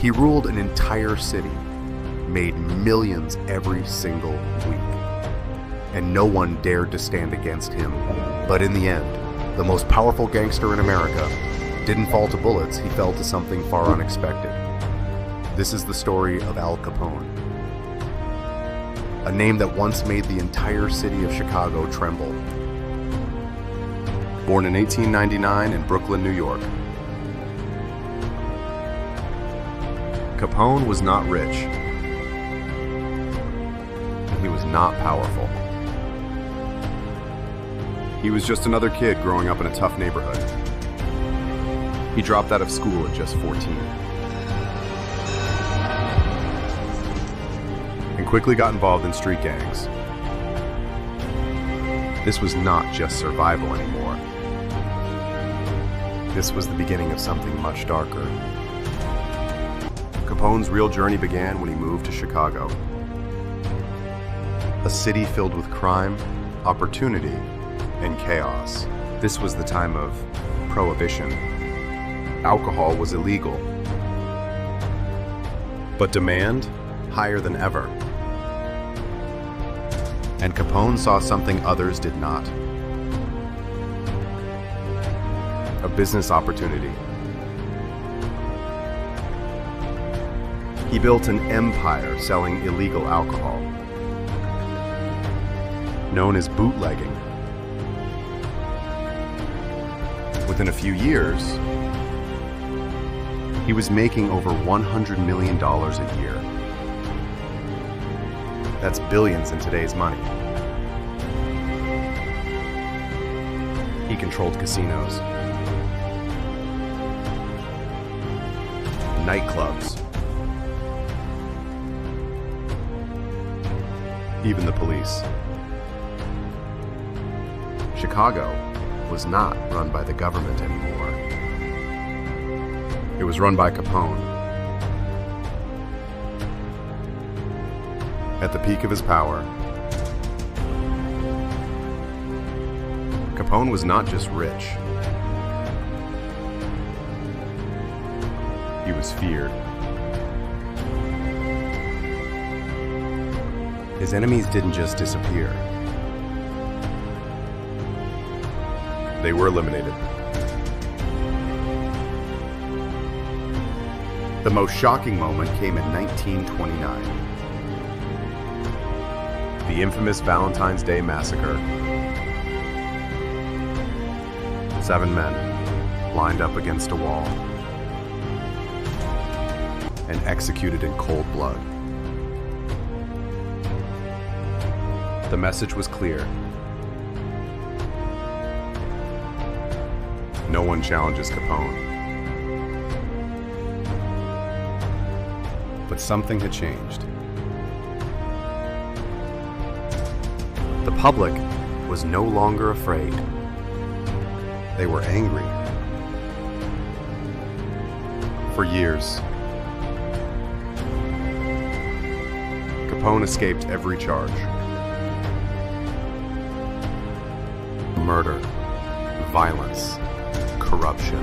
He ruled an entire city, made millions every single week, and no one dared to stand against him. But in the end, the most powerful gangster in America didn't fall to bullets, he fell to something far unexpected. This is the story of Al Capone, a name that once made the entire city of Chicago tremble. Born in 1899 in Brooklyn, New York, Capone was not rich, and he was not powerful. He was just another kid growing up in a tough neighborhood. He dropped out of school at just 14 and quickly got involved in street gangs. This was not just survival anymore. This was the beginning of something much darker. Capone's real journey began when he moved to Chicago, a city filled with crime, opportunity, and chaos. This was the time of Prohibition. Alcohol was illegal, but demand higher than ever. And Capone saw something others did not. A business opportunity. He built an empire selling illegal alcohol, known as bootlegging. Within a few years, he was making over $100 million a year. That's billions in today's money. He controlled casinos, nightclubs, even the police. Chicago was not run by the government anymore. It was run by Capone. At the peak of his power, Capone was not just rich. He was feared. His enemies didn't just disappear. They were eliminated. The most shocking moment came in 1929. The infamous Valentine's Day Massacre. 7 men lined up against a wall and executed in cold blood. The message was clear. No one challenges Capone. But something had changed. The public was no longer afraid. They were angry. For years, Capone escaped every charge. Murder, violence, corruption.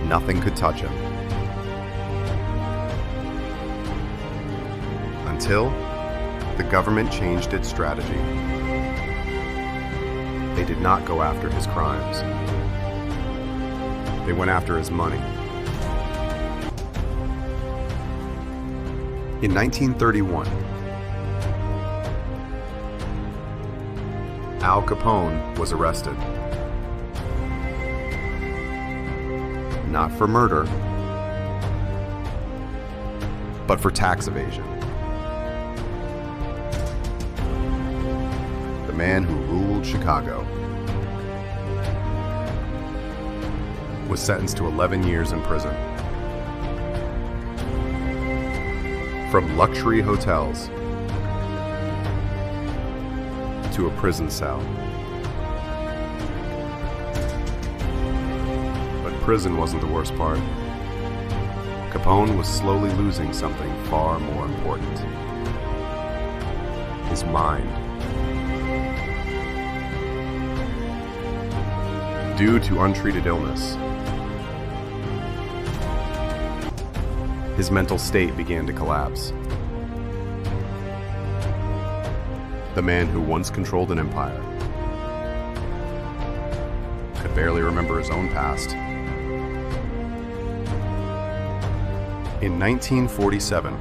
Nothing could touch him. Until the government changed its strategy. They did not go after his crimes. They went after his money. In 1931, Al Capone was arrested. Not for murder, but for tax evasion. The man who ruled Chicago was sentenced to 11 years in prison. From luxury hotels to a prison cell. But prison wasn't the worst part. Capone was slowly losing something far more important. His mind. Due to untreated illness, his mental state began to collapse. The man who once controlled an empire could barely remember his own past. In 1947,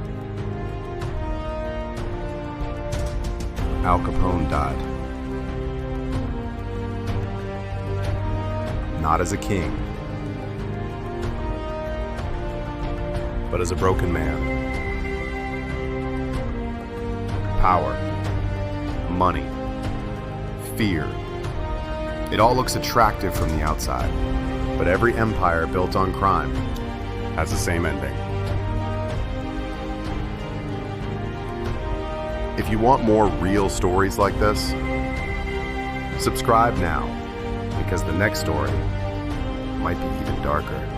Al Capone died. Not as a king, but as a broken man. Power, money, fear. It all looks attractive from the outside, but every empire built on crime has the same ending. If you want more real stories like this, subscribe now, because the next story might be even darker.